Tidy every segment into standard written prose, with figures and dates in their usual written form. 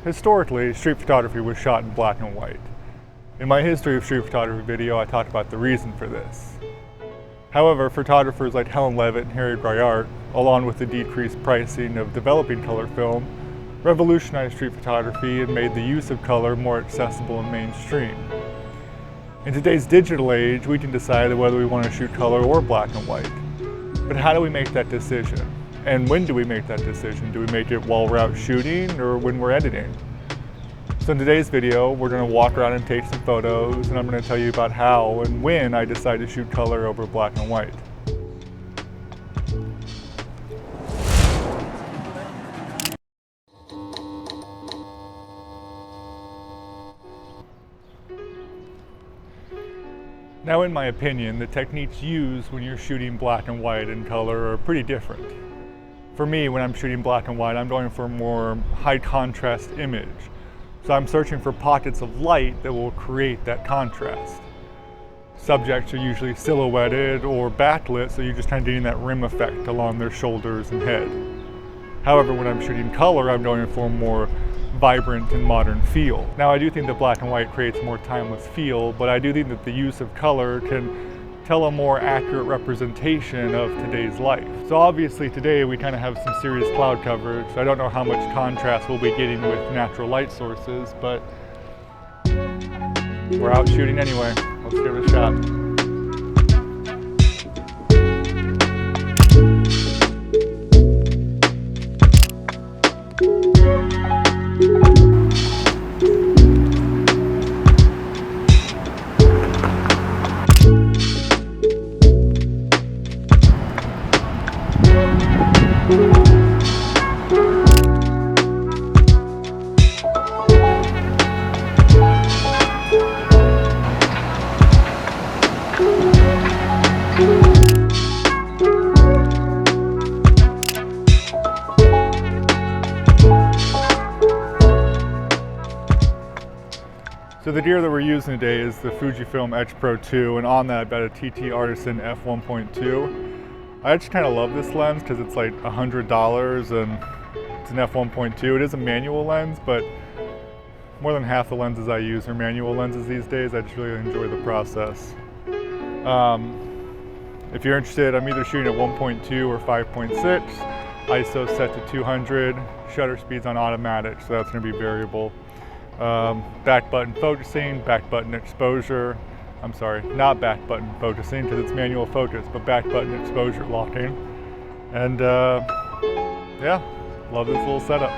historically, street photography was shot in black and white. In my history of street photography video, I talked about the reason for this. However, photographers like Helen Levitt and Harry Briart, along with the decreased pricing of developing color film, revolutionized street photography and made the use of color more accessible and mainstream. In today's digital age, we can decide whether we want to shoot color or black and white. But how do we make that decision? And when do we make that decision? Do we make it while we're out shooting or when we're editing? So in today's video, we're going to walk around and take some photos, and I'm going to tell you about how and when I decide to shoot color over black and white. Now, in my opinion, the techniques used when you're shooting black and white and color are pretty different. For me, when I'm shooting black and white, I'm going for a more high contrast image. So I'm searching for pockets of light that will create that contrast. Subjects are usually silhouetted or backlit, so you're just kind of getting that rim effect along their shoulders and head. However, when I'm shooting color, I'm going for a more vibrant and modern feel. Now, I do think that black and white creates a more timeless feel, but I do think that the use of color can tell a more accurate representation of today's life. So obviously today we kind of have some serious cloud coverage, so I don't know how much contrast we'll be getting with natural light sources, but we're out shooting anyway. Let's give it a shot. So the gear that we're using today is the Fujifilm X Pro 2, and on that I've got a TT Artisan f1.2. I actually kind of love this lens because it's like $100 and it's an f1.2. It is a manual lens, but more than half the lenses I use are manual lenses these days. I just really enjoy the process. If you're interested, I'm either shooting at 1.2 or 5.6. ISO set to 200, shutter speed's on automatic, so that's going to be variable. Back button focusing, back button exposure. I'm sorry, not back button focusing because it's manual focus, but back button exposure locking. And yeah, love this little setup.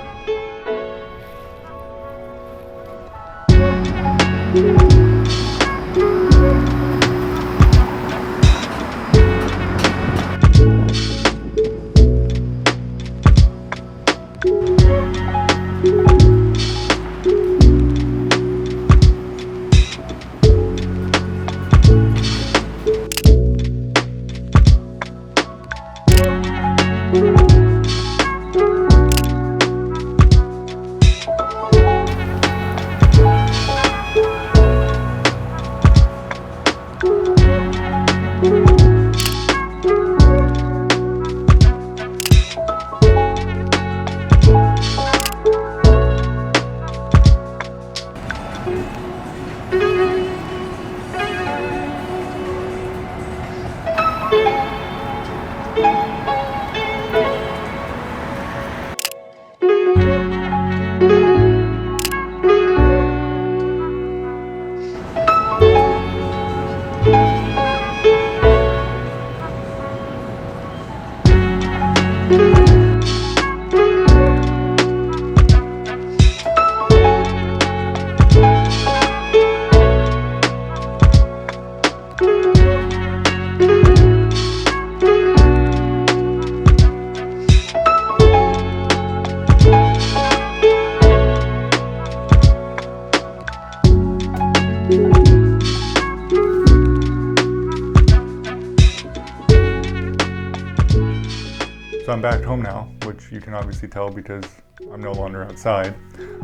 So I'm back home now, which you can obviously tell because I'm no longer outside.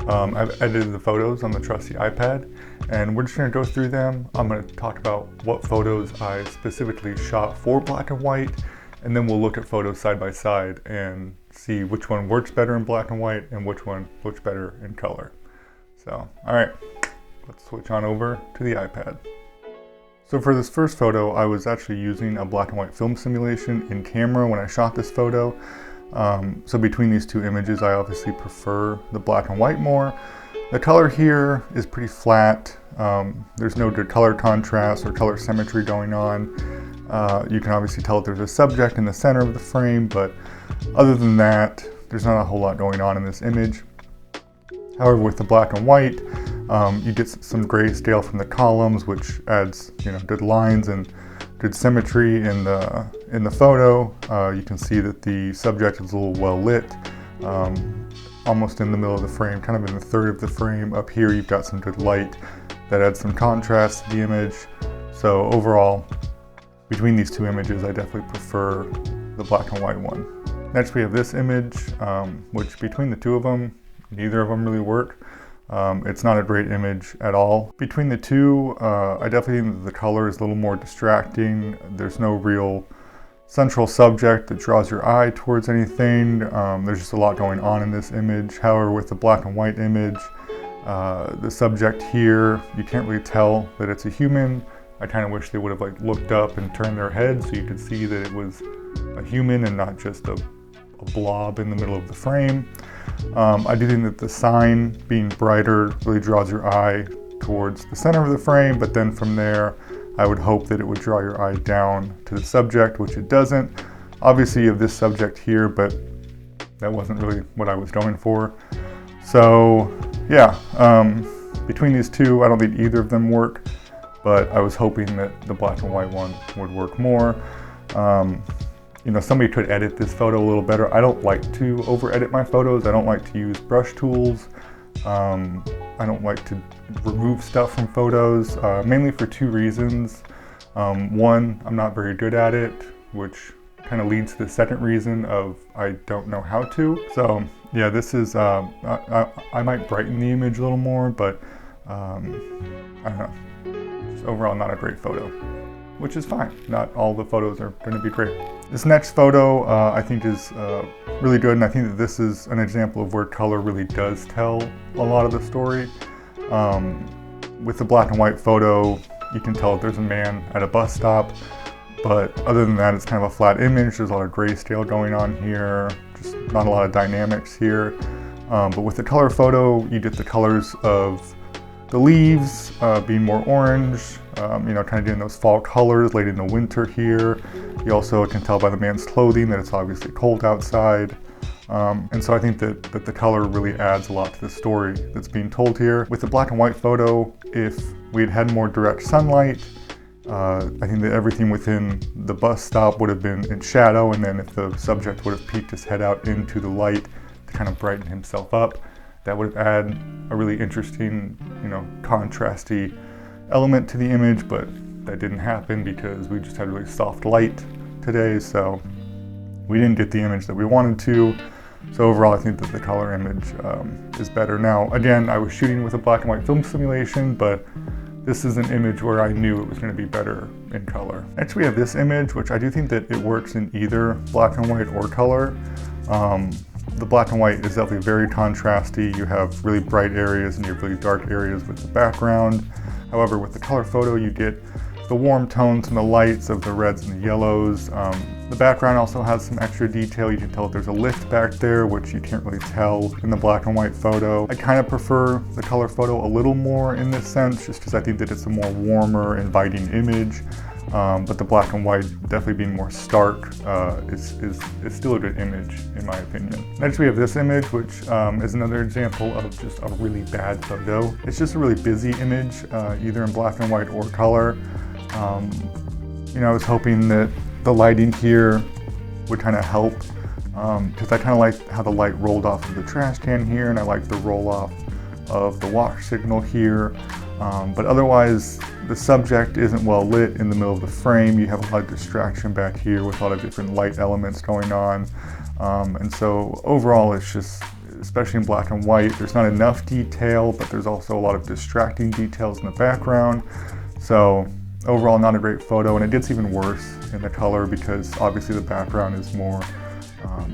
I've edited the photos on the trusty iPad, and we're just going to go through them. I'm going to talk about what photos I specifically shot for black and white, and then we'll look at photos side by side and see which one works better in black and white and which one looks better in color. So, all right, let's switch on over to the iPad. So for this first photo, I was actually using a black and white film simulation in camera when I shot this photo. So between these two images, I obviously prefer the black and white more. The color here is pretty flat. There's no good color contrast or color symmetry going on. You can obviously tell that there's a subject in the center of the frame, but other than that, there's not a whole lot going on in this image. However, with the black and white, you get some grayscale from the columns, which adds, good lines and good symmetry in the photo. You can see that the subject is a little well lit, almost in the middle of the frame, kind of in the third of the frame. Up here, you've got some good light that adds some contrast to the image. So overall, between these two images, I definitely prefer the black and white one. Next, we have this image, which between the two of them, neither of them really work. It's not a great image at all. Between the two, I definitely think that the color is a little more distracting. There's no real central subject that draws your eye towards anything. There's just a lot going on in this image. However, with the black and white image, the subject here, you can't really tell that it's a human. I kind of wish they would have looked up and turned their head so you could see that it was a human and not just a blob in the middle of the frame. I do think that the sign being brighter really draws your eye towards the center of the frame, but then from there, I would hope that it would draw your eye down to the subject, which it doesn't. Obviously, you have this subject here, but that wasn't really what I was going for. So, yeah, between these two, I don't think either of them work, but I was hoping that the black and white one would work more. Somebody could edit this photo a little better. I don't like to over-edit my photos. I don't like to use brush tools. I don't like to remove stuff from photos, mainly for two reasons. One, I'm not very good at it, which kind of leads to the second reason of I don't know how to. So yeah, this is, I might brighten the image a little more, but I don't know, just overall not a great photo, which is fine. Not all the photos are going to be great. This next photo I think is really good, and I think that this is an example of where color really does tell a lot of the story. With the black and white photo, you can tell that there's a man at a bus stop, but other than that, it's kind of a flat image. There's a lot of grayscale going on here, just not a lot of dynamics here. But with the color photo, you get the colors of the leaves being more orange, kind of getting those fall colors late in the winter here. You also can tell by the man's clothing that it's obviously cold outside. And so I think that the color really adds a lot to the story that's being told here. With the black and white photo, if we had more direct sunlight, I think that everything within the bus stop would have been in shadow, and then if the subject would have peeked his head out into the light to kind of brighten himself up, that would have added a really interesting, contrasty element to the image, but that didn't happen because we just had really soft light today, so we didn't get the image that we wanted to. So overall, I think that the color image is better. Now, again, I was shooting with a black and white film simulation, but this is an image where I knew it was going to be better in color. Next, we have this image, which I do think that it works in either black and white or color. The black and white is definitely very contrasty. You have really bright areas and you have really dark areas with the background. However, with the color photo, you get the warm tones and the lights of the reds and the yellows. The background also has some extra detail. You can tell that there's a lift back there, which you can't really tell in the black and white photo. I kind of prefer the color photo a little more in this sense, just because I think that it's a more warmer, inviting image. But the black and white, definitely being more stark, is still a good image, in my opinion. Next, we have this image, which is another example of just a really bad photo. It's just a really busy image, either in black and white or color. I was hoping that the lighting here would kind of help, because I kind of like how the light rolled off of the trash can here, and I like the roll off of the wash signal here. But otherwise, the subject isn't well lit in the middle of the frame. You have a lot of distraction back here with a lot of different light elements going on. And so overall, it's just, especially in black and white, there's not enough detail, but there's also a lot of distracting details in the background. So overall, not a great photo, and it gets even worse in the color because obviously the background is more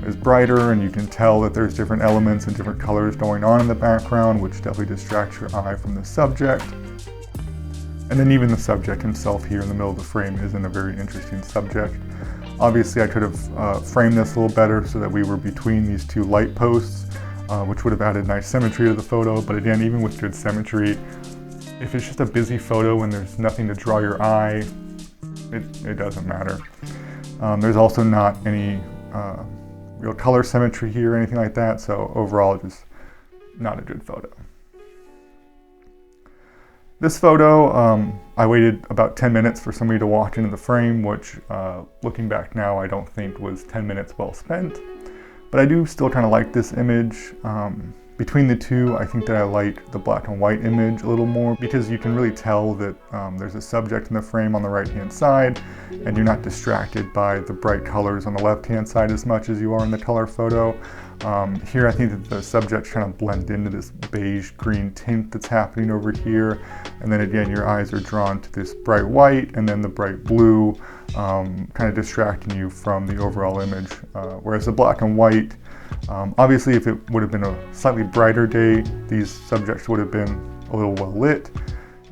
is brighter, and you can tell that there's different elements and different colors going on in the background, which definitely distracts your eye from the subject. And then even the subject himself here in the middle of the frame isn't a very interesting subject. Obviously I could have framed this a little better so that we were between these two light posts, which would have added nice symmetry to the photo. But again, even with good symmetry, if it's just a busy photo and there's nothing to draw your eye, it doesn't matter. There's also not any real color symmetry here or anything like that, so overall just not a good photo. This photo, I waited about 10 minutes for somebody to walk into the frame, which looking back now I don't think was 10 minutes well spent. But I do still kind of like this image. Between the two, I think that I like the black and white image a little more because you can really tell that there's a subject in the frame on the right-hand side, and you're not distracted by the bright colors on the left-hand side as much as you are in the color photo. Here I think that the subjects kind of blend into this beige green tint that's happening over here, and then again your eyes are drawn to this bright white and then the bright blue, kind of distracting you from the overall image. Whereas the black and white, obviously if it would have been a slightly brighter day, these subjects would have been a little well lit.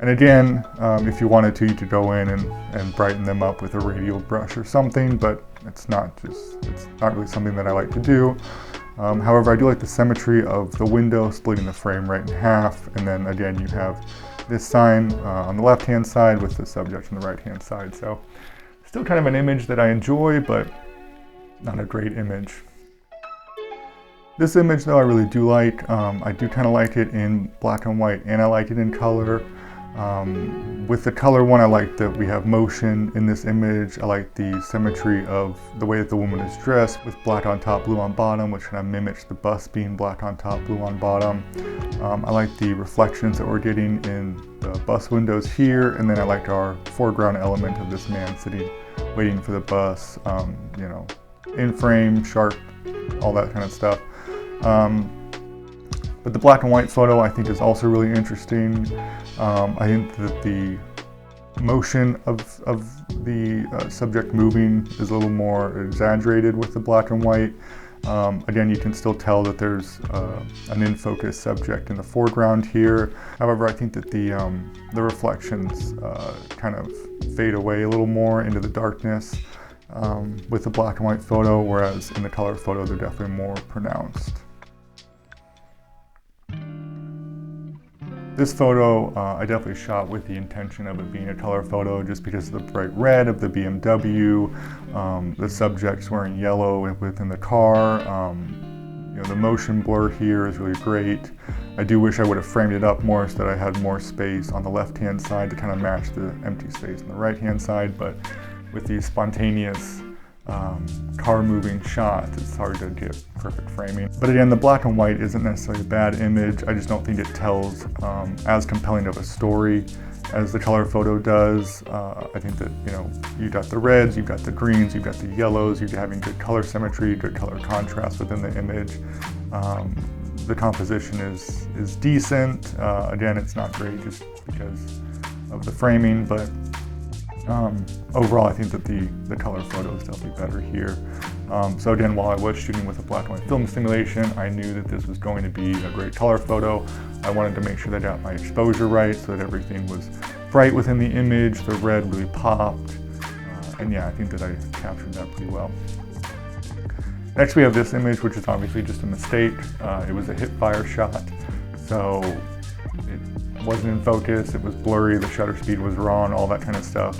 And again, if you wanted to, you could go in and brighten them up with a radial brush or something, but it's not really something that I like to do. However, I do like the symmetry of the window splitting the frame right in half, and then again you have this sign on the left-hand side with the subject on the right-hand side. So still kind of an image that I enjoy, but not a great image. This image though I really do like. I do kind of like it in black and white, and I like it in color. With the color one, I like that we have motion in this image. I like the symmetry of the way that the woman is dressed with black on top, blue on bottom, which kind of mimics the bust being black on top, blue on bottom. I like the reflections that we're getting in the bus windows here, and then I like our foreground element of this man sitting, waiting for the bus, you know, in frame, sharp, all that kind of stuff. But the black and white photo I think is also really interesting. I think that the motion of the subject moving is a little more exaggerated with the black and white. Again, you can still tell that there's an in-focus subject in the foreground here. However, I think that the reflections kind of fade away a little more into the darkness with the black and white photo, whereas in the color photo they're definitely more pronounced. This photo I definitely shot with the intention of it being a color photo just because of the bright red of the BMW, the subject's wearing yellow within the car, you know, the motion blur here is really great. I do wish I would have framed it up more so that I had more space on the left-hand side to kind of match the empty space on the right-hand side, but with these spontaneous car moving shots, it's hard to get perfect framing. But again, the black and white isn't necessarily a bad image. I just don't think it tells as compelling of a story as the color photo does. I think that, you know, you've got the reds, you've got the greens, you've got the yellows, you're having good color symmetry, good color contrast within the image. The composition is decent. Again, it's not great just because of the framing, but overall, I think that the color photo is definitely better here. So again, while I was shooting with a black and white film simulation, I knew that this was going to be a great color photo. I wanted to make sure that I got my exposure right so that everything was bright within the image, the red really popped, and yeah, I think that I captured that pretty well. Next we have this image, which is obviously just a mistake. It was a hip fire shot, so it wasn't in focus, it was blurry, the shutter speed was wrong, all that kind of stuff.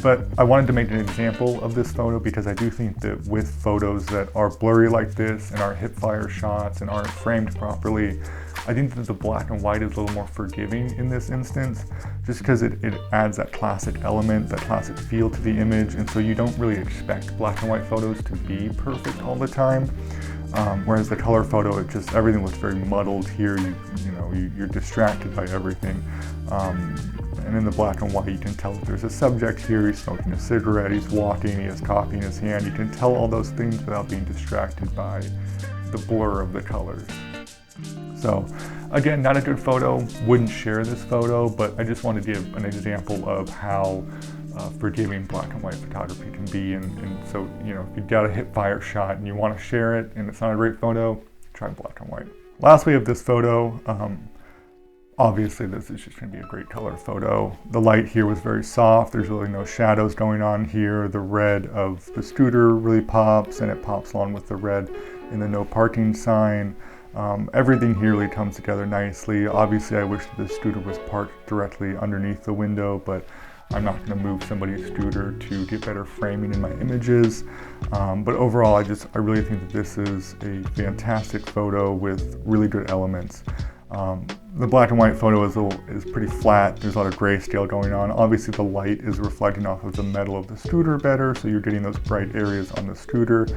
But I wanted to make an example of this photo because I do think that with photos that are blurry like this and are hip fire shots and aren't framed properly, I think that the black and white is a little more forgiving in this instance, just because it adds that classic element, that classic feel to the image, and so you don't really expect black and white photos to be perfect all the time. Whereas the color photo, everything looks very muddled here. You're distracted by everything. And in the black and white, you can tell that there's a subject here. He's smoking a cigarette, he's walking, he has coffee in his hand. You can tell all those things without being distracted by the blur of the colors. So again, not a good photo, wouldn't share this photo, but I just wanted to give an example of how forgiving black and white photography can be. And so, you know, if you've got a hip fire shot and you want to share it and it's not a great photo, try black and white. Last, we have this photo. Obviously, this is just going to be a great color photo. The light here was very soft. There's really no shadows going on here. The red of the scooter really pops, and it pops along with the red in the no parking sign. Everything here really comes together nicely. Obviously, I wish that the scooter was parked directly underneath the window, but I'm not going to move somebody's scooter to get better framing in my images. But overall, I really think that this is a fantastic photo with really good elements. The black and white photo is pretty flat. There's a lot of grayscale going on. Obviously, the light is reflecting off of the metal of the scooter better, so you're getting those bright areas on the scooter.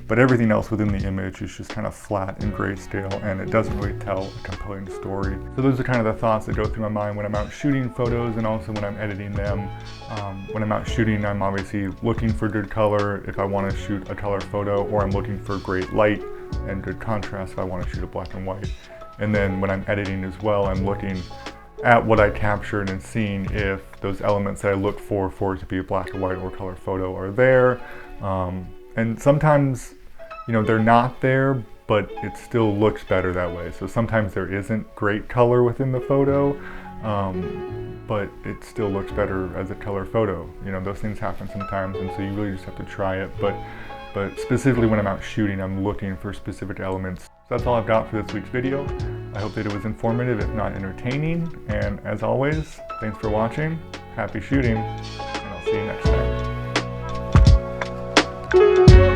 But everything else within the image is just kind of flat and grayscale, and it doesn't really tell a compelling story. So those are kind of the thoughts that go through my mind when I'm out shooting photos, and also when I'm editing them. When I'm out shooting, I'm obviously looking for good color if I want to shoot a color photo, or I'm looking for great light and good contrast if I want to shoot a black and white. And then when I'm editing as well, I'm looking at what I captured and seeing if those elements that I look for it to be a black and white or color photo are there. And sometimes, you know, they're not there, but it still looks better that way. So sometimes there isn't great color within the photo, but it still looks better as a color photo. You know, those things happen sometimes, and so you really just have to try it. But specifically when I'm out shooting, I'm looking for specific elements. So that's all I've got for this week's video. I hope that it was informative, if not entertaining. And as always, thanks for watching, happy shooting, and I'll see you next time.